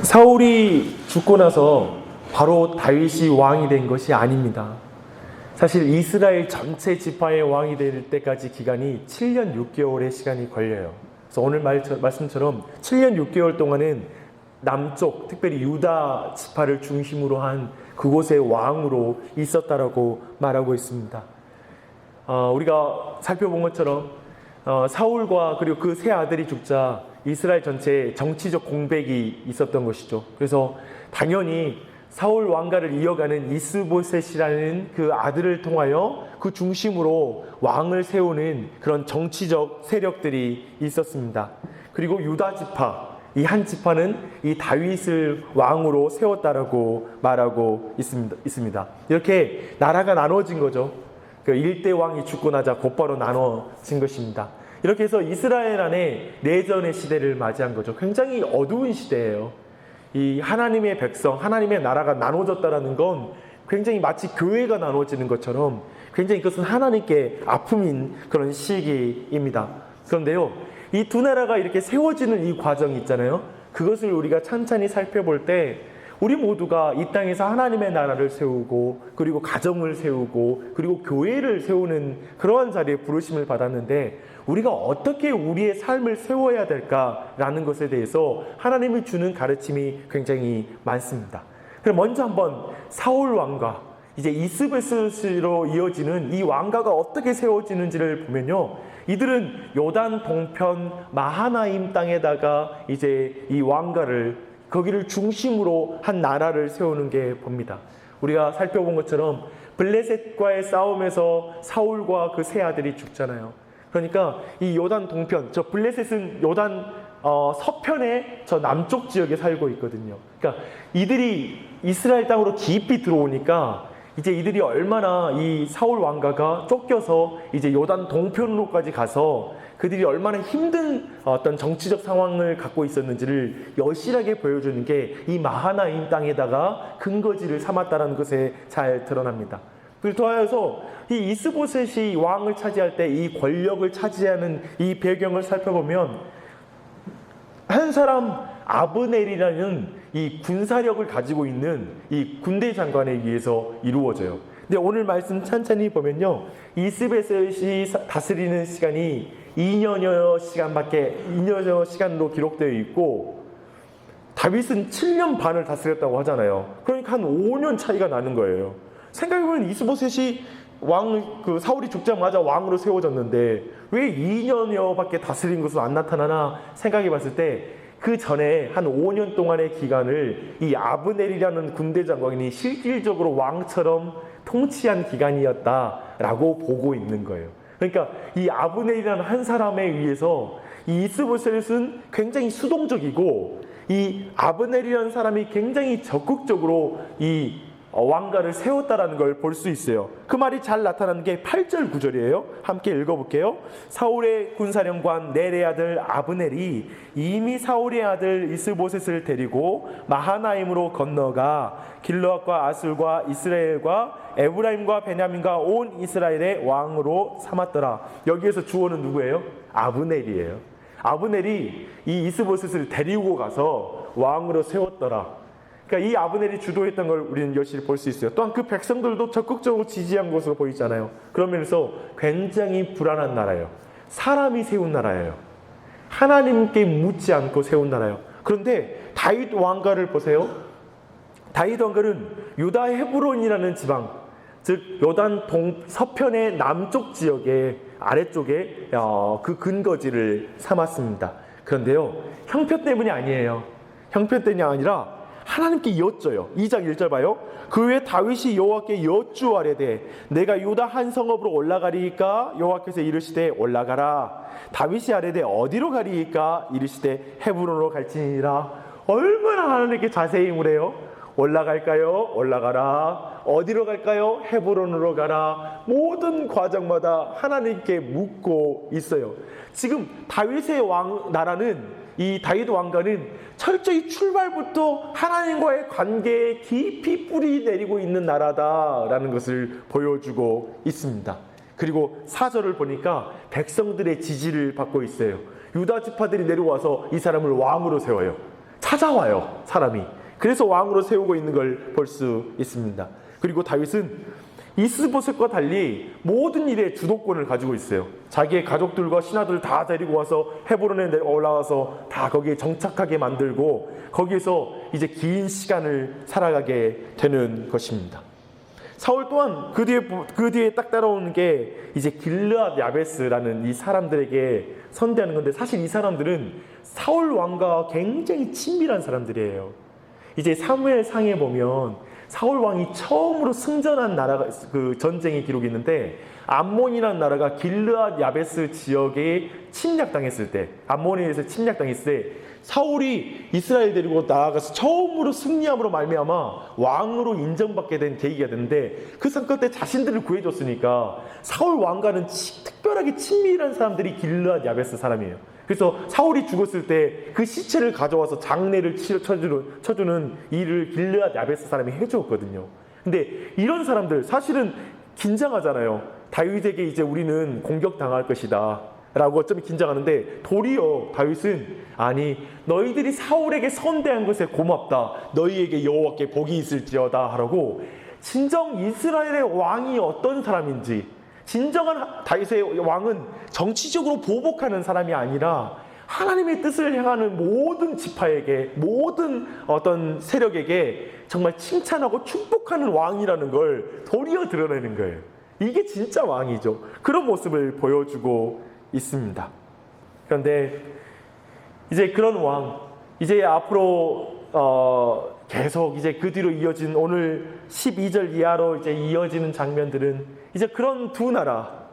사울이 죽고 나서 바로 다윗이 왕이 된 것이 아닙니다. 사실 이스라엘 전체 지파의 왕이 될 때까지 기간이 7년 6개월의 시간이 걸려요. 그래서 오늘 말씀처럼 7년 6개월 동안은 남쪽, 특별히 유다 지파를 중심으로 한 그곳의 왕으로 있었다라고 말하고 있습니다. 우리가 살펴본 것처럼 사울과 그리고 그 세 아들이 죽자 이스라엘 전체에 정치적 공백이 있었던 것이죠. 그래서 당연히 사울 왕가를 이어가는 이스보셋이라는 그 아들을 통하여 그 중심으로 왕을 세우는 그런 정치적 세력들이 있었습니다. 그리고 유다 지파, 이 한 지파는 이 다윗을 왕으로 세웠다라고 말하고 있습니다. 이렇게 나라가 나눠진 거죠. 그 1대 왕이 죽고 나자 곧바로 나눠진 것입니다. 이렇게 해서 이스라엘 안에 내전의 시대를 맞이한 거죠. 굉장히 어두운 시대예요. 이 하나님의 백성, 하나님의 나라가 나눠졌다라는 건 굉장히 마치 교회가 나눠지는 것처럼 굉장히 그것은 하나님께 아픔인 그런 시기입니다. 그런데요, 이 두 나라가 이렇게 세워지는 이 과정이 있잖아요. 그것을 우리가 찬찬히 살펴볼 때 우리 모두가 이 땅에서 하나님의 나라를 세우고 그리고 가정을 세우고 그리고 교회를 세우는 그러한 자리에 부르심을 받았는데 우리가 어떻게 우리의 삶을 세워야 될까라는 것에 대해서 하나님이 주는 가르침이 굉장히 많습니다. 그럼 먼저 한번 사울 왕과 이제 이스보셋으로 이어지는 이 왕가가 어떻게 세워지는지를 보면요, 이들은 요단 동편 마하나임 땅에다가 이제 이 왕가를 거기를 중심으로 한 나라를 세우는 게 봅니다. 우리가 살펴본 것처럼 블레셋과의 싸움에서 사울과 그 세 아들이 죽잖아요. 그러니까 이 요단 동편, 저 블레셋은 요단 서편의 저 남쪽 지역에 살고 있거든요. 그러니까 이들이 이스라엘 땅으로 깊이 들어오니까 이제 이들이 얼마나 이 사울 왕가가 쫓겨서 이제 요단 동편으로까지 가서 그들이 얼마나 힘든 어떤 정치적 상황을 갖고 있었는지를 여실하게 보여주는 게 이 마하나임 땅에다가 근거지를 삼았다는 것에 잘 드러납니다. 그리고 더하여서 이 이스보셋이 왕을 차지할 때 이 권력을 차지하는 이 배경을 살펴보면 한 사람 아브넬이라는 이 군사력을 가지고 있는 이 군대 장관에 의해서 이루어져요. 근데 오늘 말씀 찬찬히 보면요, 이스보셋이 다스리는 시간이 2년여 시간으로 기록되어 있고 다윗은 7년 반을 다스렸다고 하잖아요. 그러니까 한 5년 차이가 나는 거예요. 생각해보면 이스보셋이 사울이 죽자마자 왕으로 세워졌는데 왜 2년여밖에 다스린 것으로 안 나타나나 생각해봤을 때 그 전에 한 5년 동안의 기간을 이 아브넬이라는 군대 장관이 실질적으로 왕처럼 통치한 기간이었다라고 보고 있는 거예요. 그러니까 이 아브넬이라는 한 사람에 의해서 이 이스보셋은 굉장히 수동적이고 이 아브넬이라는 사람이 굉장히 적극적으로 이 왕가를 세웠다라는 걸 볼 수 있어요. 그 말이 잘 나타나는 게 8절 9절이에요. 함께 읽어볼게요. 사울의 군사령관 넬의 아들 아브넬이 이미 사울의 아들 이스보셋을 데리고 마하나임으로 건너가 길르앗과 아술과 이스라엘과 에브라임과 베냐민과 온 이스라엘의 왕으로 삼았더라. 여기에서 주어는 누구예요? 아브넬이에요. 아브넬이 이 이스보셋을 데리고 가서 왕으로 세웠더라. 그러니까 이 아브넬이 주도했던 걸 우리는 여실히 볼 수 있어요. 또한 그 백성들도 적극적으로 지지한 것으로 보이잖아요. 그러면서 굉장히 불안한 나라예요. 사람이 세운 나라예요. 하나님께 묻지 않고 세운 나라예요. 그런데 다윗 왕가를 보세요. 다윗 왕가는 유다 헤브론이라는 지방, 즉 요단 서편의 남쪽 지역의 아래쪽에 그 근거지를 삼았습니다. 그런데요, 형편 때문이 아니에요. 형편 때문이 아니라 하나님께 여쭤요. 2장 1절 봐요. 그 후에 다윗이 여호와께 여쭈아뢰되 내가 유다 한 성읍으로 올라가리이까? 여호와께서 이르시되 올라가라. 다윗이 아뢰되 어디로 가리이까? 이르시되 헤브론으로 갈지니라. 얼마나 하나님께 자세히 물어요. 올라갈까요? 올라가라. 어디로 갈까요? 헤브론으로 가라. 모든 과정마다 하나님께 묻고 있어요. 지금 다윗의 나라는, 이 다윗 왕가는 철저히 출발부터 하나님과의 관계에 깊이 뿌리 내리고 있는 나라다라는 것을 보여주고 있습니다. 그리고 4절을 보니까 백성들의 지지를 받고 있어요. 유다 지파들이 내려와서 이 사람을 왕으로 세워요. 찾아와요, 사람이. 그래서 왕으로 세우고 있는 걸 볼 수 있습니다. 그리고 다윗은 이스보셋과 달리 모든 일에 주도권을 가지고 있어요. 자기의 가족들과 신하들 다 데리고 와서 헤브론에 올라와서 다 거기에 정착하게 만들고 거기에서 이제 긴 시간을 살아가게 되는 것입니다. 사울 또한 그 뒤에 딱 따라오는 게 이제 길르앗 야베스라는 이 사람들에게 선대하는 건데, 사실 이 사람들은 사울 왕과 굉장히 친밀한 사람들이에요. 이제 사무엘상에 보면 사울 왕이 처음으로 승전한 나라가 그 전쟁의 기록이 있는데, 암몬이라는 나라가 길르앗 야베스 지역에 침략당했을 때, 암몬에서 침략당했을 때 사울이 이스라엘 데리고 나아가서 처음으로 승리함으로 말미암아 왕으로 인정받게 된 계기가 됐는데, 그 사건 때 자신들을 구해줬으니까 사울 왕과는 특별하게 친밀한 사람들이 길르앗 야베스 사람이에요. 그래서 사울이 죽었을 때 그 시체를 가져와서 장례를 쳐주는 일을 길르앗 야베스 사람이 해주었거든요. 근데 이런 사람들 사실은 긴장하잖아요. 다윗에게 이제 우리는 공격당할 것이다 라고 어쩌면 긴장하는데, 도리어 다윗은 아니, 너희들이 사울에게 선대한 것에 고맙다, 너희에게 여호와께 복이 있을지어다 하라고, 진정 이스라엘의 왕이 어떤 사람인지, 진정한 다윗의 왕은 정치적으로 보복하는 사람이 아니라 하나님의 뜻을 향하는 모든 지파에게, 모든 어떤 세력에게 정말 칭찬하고 축복하는 왕이라는 걸 도리어 드러내는 거예요. 이게 진짜 왕이죠. 그런 모습을 보여주고 있습니다. 그런데 이제 그런 왕, 이제 앞으로 계속 이제 그 뒤로 이어진 오늘 12절 이하로 이제 이어지는 장면들은 이제 그런 두 나라,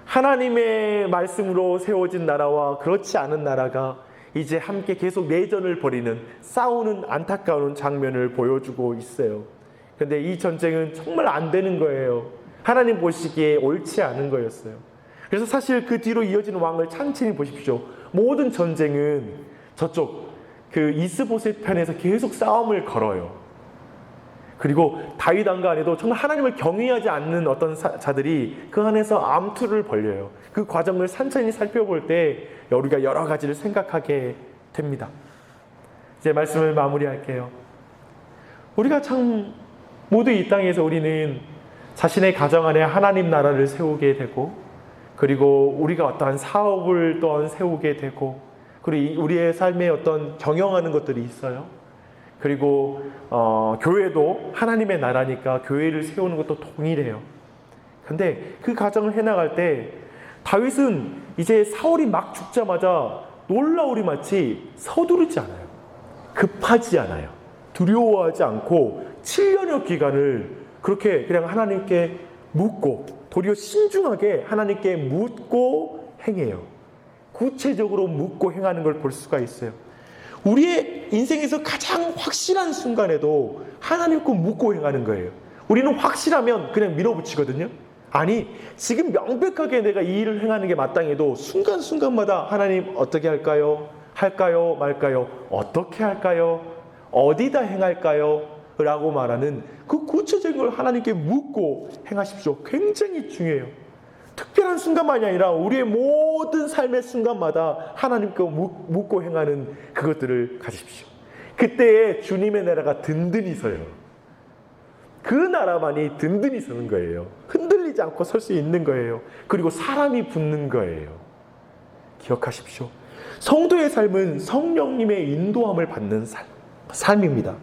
하나님의 말씀으로 세워진 나라와 그렇지 않은 나라가 이제 함께 계속 내전을 벌이는, 싸우는 안타까운 장면을 보여주고 있어요. 그런데 이 전쟁은 정말 안 되는 거예요. 하나님 보시기에 옳지 않은 거였어요. 그래서 사실 그 뒤로 이어지는 왕을 찬찬히 보십시오. 모든 전쟁은 저쪽 그 이스보셋 편에서 계속 싸움을 걸어요. 그리고 다윗 왕가 안에도 정말 하나님을 경외하지 않는 어떤 자들이 그 안에서 암투를 벌려요. 그 과정을 산천히 살펴볼 때 우리가 여러 가지를 생각하게 됩니다. 이제 말씀을 마무리할게요. 우리가 참 모두 이 땅에서 우리는 자신의 가정 안에 하나님 나라를 세우게 되고, 그리고 우리가 어떠한 사업을 또한 세우게 되고, 그리고 우리의 삶에 어떤 경영하는 것들이 있어요. 그리고 교회도 하나님의 나라니까 교회를 세우는 것도 동일해요. 근데 그 과정을 해나갈 때 다윗은 이제 사울이 막 죽자마자 놀라우리 마치 서두르지 않아요. 급하지 않아요. 두려워하지 않고 7년여 기간을 그렇게 그냥 하나님께 묻고, 도리어 신중하게 하나님께 묻고 행해요. 구체적으로 묻고 행하는 걸 볼 수가 있어요. 우리의 인생에서 가장 확실한 순간에도 하나님 거 묻고 행하는 거예요. 우리는 확실하면 그냥 밀어붙이거든요. 아니, 지금 명백하게 내가 이 일을 행하는 게 마땅해도 순간순간마다 하나님 어떻게 할까요? 할까요? 말까요? 어떻게 할까요? 어디다 행할까요? 라고 말하는 그 구체적인 걸 하나님께 묻고 행하십시오. 굉장히 중요해요. 특별한 순간만이 아니라 우리의 모든 삶의 순간마다 하나님께 묻고 행하는 그것들을 가지십시오. 그때에 주님의 나라가 든든히 서요. 그 나라만이 든든히 서는 거예요. 흔들리지 않고 설 수 있는 거예요. 그리고 사람이 붙는 거예요. 기억하십시오. 성도의 삶은 성령님의 인도함을 받는 삶입니다.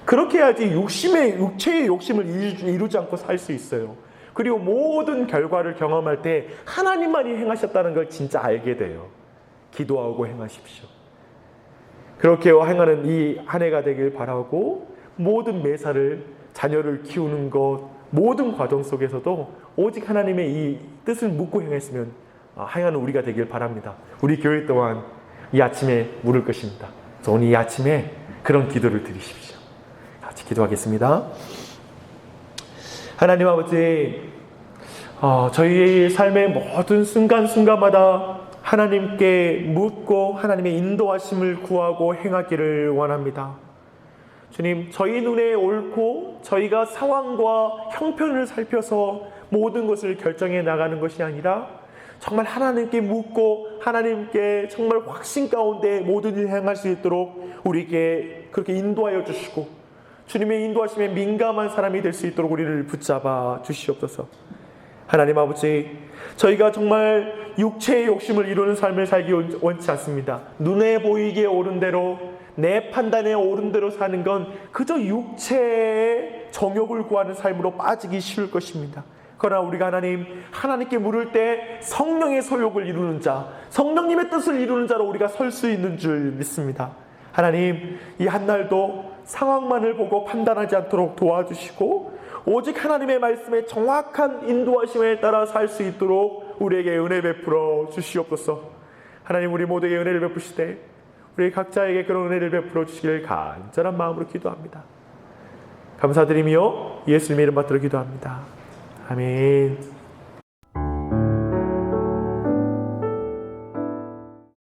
그렇게 해야지 육체의 욕심을 이루지 않고 살 수 있어요. 그리고 모든 결과를 경험할 때 하나님만이 행하셨다는 걸 진짜 알게 돼요. 기도하고 행하십시오. 그렇게 행하는 이 한 해가 되길 바라고, 모든 매사를, 자녀를 키우는 것, 모든 과정 속에서도 오직 하나님의 이 뜻을 묻고 행했으면 행하는 우리가 되길 바랍니다. 우리 교회 또한 이 아침에 물을 것입니다. 그래서 오늘 이 아침에 그런 기도를 드리십시오. 같이 기도하겠습니다. 하나님 아버지, 저희의 삶의 모든 순간순간마다 하나님께 묻고 하나님의 인도하심을 구하고 행하기를 원합니다. 주님, 저희 눈에 옳고 저희가 상황과 형편을 살펴서 모든 것을 결정해 나가는 것이 아니라 정말 하나님께 묻고 하나님께 정말 확신 가운데 모든 일을 행할 수 있도록 우리에게 그렇게 인도하여 주시고 주님의 인도하심에 민감한 사람이 될 수 있도록 우리를 붙잡아 주시옵소서. 하나님 아버지, 저희가 정말 육체의 욕심을 이루는 삶을 살기 원치 않습니다. 눈에 보이기에 옳은 대로, 내 판단에 옳은 대로 사는 건 그저 육체의 정욕을 구하는 삶으로 빠지기 쉬울 것입니다. 그러나 우리가 하나님께 물을 때 성령의 소욕을 이루는 자, 성령님의 뜻을 이루는 자로 우리가 설 수 있는 줄 믿습니다. 하나님, 이 한날도 상황만을 보고 판단하지 않도록 도와주시고 오직 하나님의 말씀에 정확한 인도하심에 따라 살 수 있도록 우리에게 은혜 베풀어 주시옵소서. 하나님, 우리 모두에게 은혜를 베푸시되 우리 각자에게 그런 은혜를 베풀어 주시기를 간절한 마음으로 기도합니다. 감사드리며 예수님의 이름 받들어 기도합니다. 아멘.